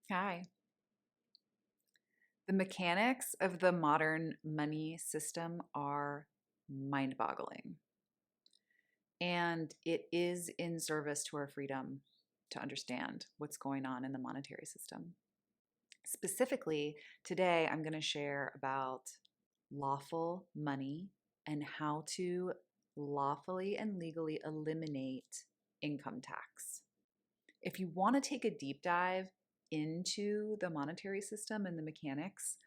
Hi. The mechanics of the modern money system are mind-boggling, and it is in service to our freedom to understand what's going on in the monetary system. Specifically, today I'm going to share about lawful money and how to lawfully and legally eliminate income tax. If you want to take a deep dive into the monetary system and the mechanics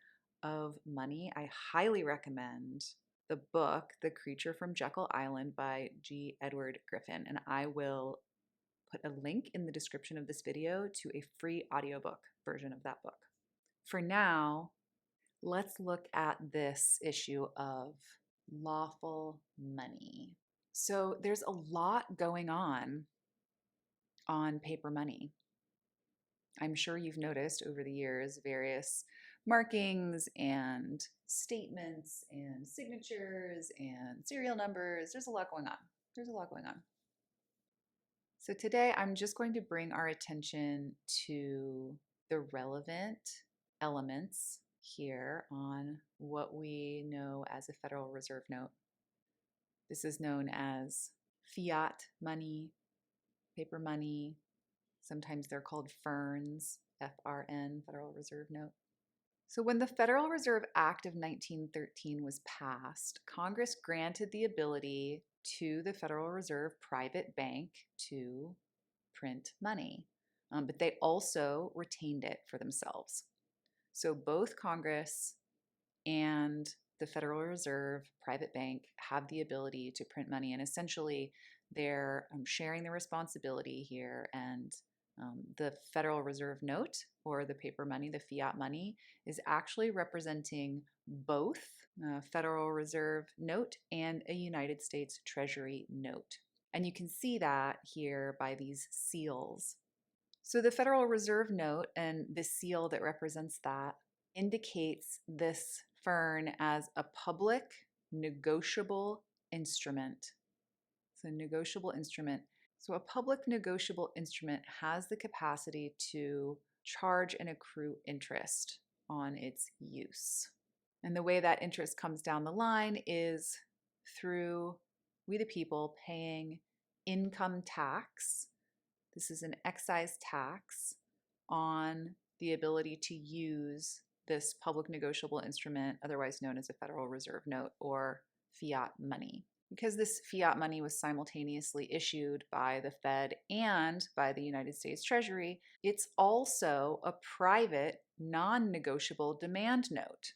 of money, I highly recommend the book, The Creature from Jekyll Island by G. Edward Griffin. And I will put a link in the description of this video to a free audiobook version of that book. For now, let's look at this issue of lawful money. So there's a lot going on paper money. I'm sure you've noticed over the years various markings and statements and signatures and serial numbers. There's a lot going on. There's a lot going on. So today I'm just going to bring our attention to the relevant elements here on what we know as a Federal Reserve note. This is known as fiat money, paper money. Sometimes they're called FRNs, FRN, Federal Reserve Note. So when the Federal Reserve Act of 1913 was passed, Congress granted the ability to the Federal Reserve private bank to print money, but they also retained it for themselves. So both Congress and the Federal Reserve private bank have the ability to print money, and essentially they're sharing the responsibility here. And the Federal Reserve note, or the paper money, the fiat money, is actually representing both a Federal Reserve note and a United States Treasury note. And you can see that here by these seals. So the Federal Reserve note and the seal that represents that indicates this FRN as a public negotiable instrument. It's a negotiable instrument. So a public negotiable instrument has the capacity to charge and accrue interest on its use. And the way that interest comes down the line is through we the people paying income tax. This is an excise tax on the ability to use this public negotiable instrument, otherwise known as a Federal Reserve note or fiat money. Because this fiat money was simultaneously issued by the Fed and by the United States Treasury, it's also a private, non-negotiable demand note,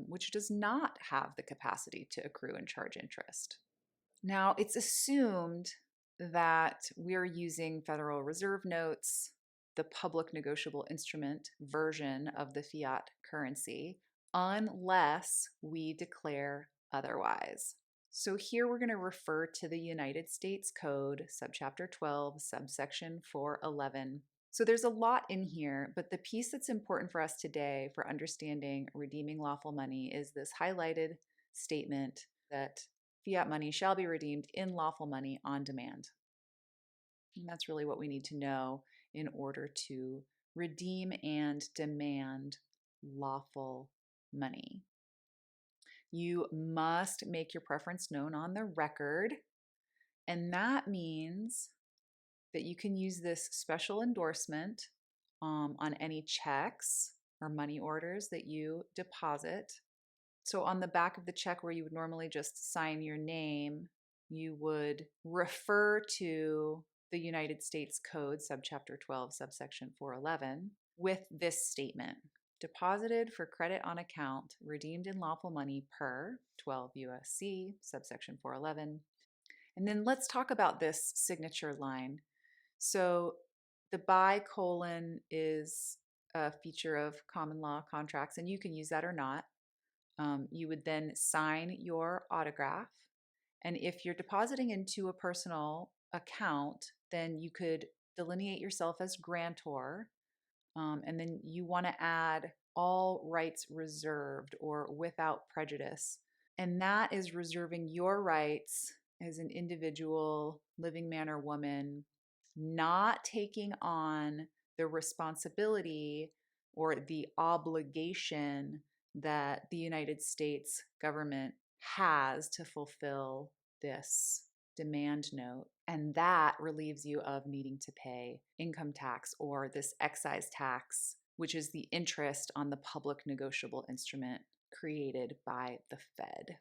which does not have the capacity to accrue and charge interest. Now, it's assumed that we're using Federal Reserve notes, the public negotiable instrument version of the fiat currency, unless we declare otherwise. So here we're going to refer to the United States Code, subchapter 12, subsection 411. So there's a lot in here, but the piece that's important for us today for understanding redeeming lawful money is this highlighted statement that fiat money shall be redeemed in lawful money on demand. And that's really what we need to know in order to redeem and demand lawful money. You must make your preference known on the record, and that means that you can use this special endorsement on any checks or money orders that you deposit. So on the back of the check where you would normally just sign your name, you would refer to the United States Code, subchapter 12, subsection 411, with this statement: deposited for credit on account, redeemed in lawful money per 12 USC, subsection 411. And then let's talk about this signature line. So the bicolon is a feature of common law contracts, and you can use that or not. You would then sign your autograph. And if you're depositing into a personal account, then you could delineate yourself as grantor. And then you want to add all rights reserved or without prejudice. And that is reserving your rights as an individual, living man or woman, not taking on the responsibility or the obligation that the United States government has to fulfill this demand note. And that relieves you of needing to pay income tax or this excise tax, which is the interest on the public negotiable instrument created by the Fed.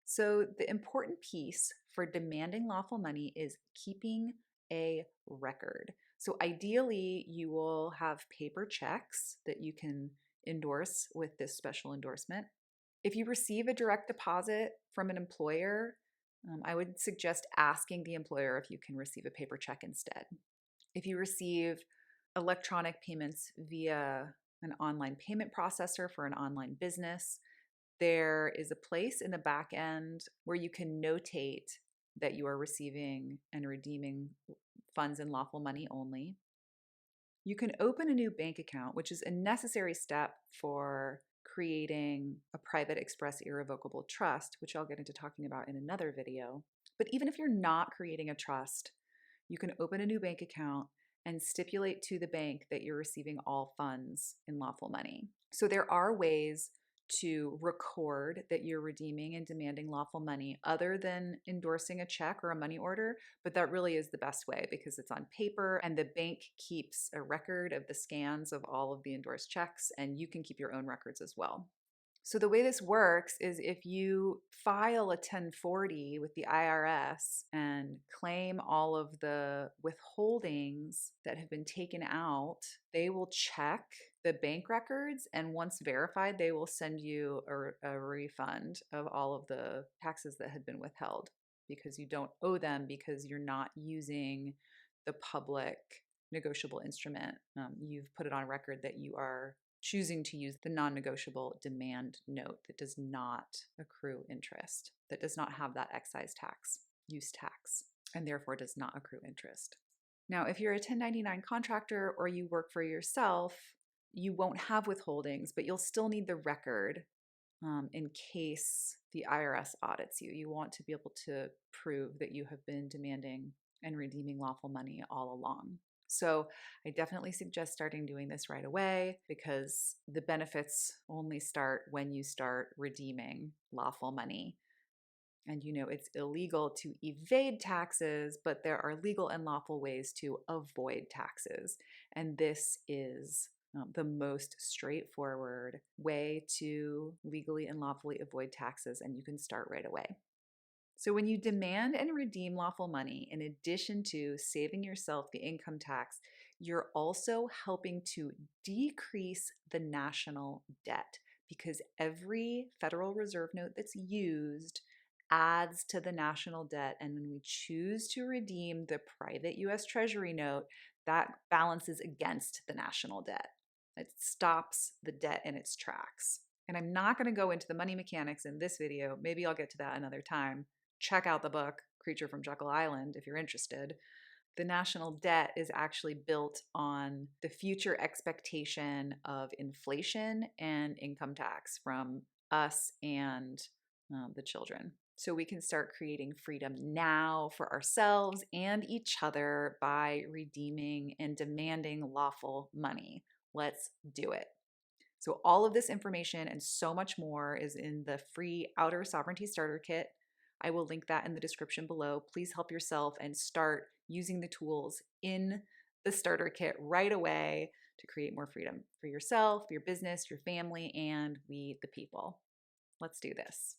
So, the important piece for demanding lawful money is keeping a record. So, ideally, you will have paper checks that you can endorse with this special endorsement. If you receive a direct deposit from an employer, I would suggest asking the employer if you can receive a paper check instead. If you receive electronic payments via an online payment processor for an online business, there is a place in the back end where you can notate that you are receiving and redeeming funds in lawful money only. You can open a new bank account, which is a necessary step for creating a private express irrevocable trust, which I'll get into talking about in another video. But even if you're not creating a trust, you can open a new bank account and stipulate to the bank that you're receiving all funds in lawful money. So there are ways to record that you're redeeming and demanding lawful money other than endorsing a check or a money order, but that really is the best way because it's on paper and the bank keeps a record of the scans of all of the endorsed checks, and you can keep your own records as well. So the way this works is if you file a 1040 with the IRS and claim all of the withholdings that have been taken out, they will check the bank records, and once verified, they will send you a refund of all of the taxes that had been withheld because you don't owe them because you're not using the public negotiable instrument. You've put it on record that you are choosing to use the non-negotiable demand note that does not accrue interest, that does not have that excise tax, use tax, and therefore does not accrue interest. Now, if you're a 1099 contractor or you work for yourself, you won't have withholdings, but you'll still need the record in case the IRS audits you. You want to be able to prove that you have been demanding and redeeming lawful money all along. So I definitely suggest starting doing this right away because the benefits only start when you start redeeming lawful money. And it's illegal to evade taxes, but there are legal and lawful ways to avoid taxes. And this is the most straightforward way to legally and lawfully avoid taxes, and you can start right away. So when you demand and redeem lawful money, in addition to saving yourself the income tax, you're also helping to decrease the national debt because every Federal Reserve note that's used adds to the national debt. And when we choose to redeem the private US Treasury note, that balances against the national debt. It stops the debt in its tracks. And I'm not going to go into the money mechanics in this video. Maybe I'll get to that another time. Check out the book, Creature from Jekyll Island, if you're interested. The national debt is actually built on the future expectation of inflation and income tax from us and the children. So we can start creating freedom now for ourselves and each other by redeeming and demanding lawful money. Let's do it. So all of this information and so much more is in the free Outer Sovereignty Starter Kit. I will link that in the description below. Please help yourself and start using the tools in the starter kit right away to create more freedom for yourself, your business, your family, and we the people. Let's do this.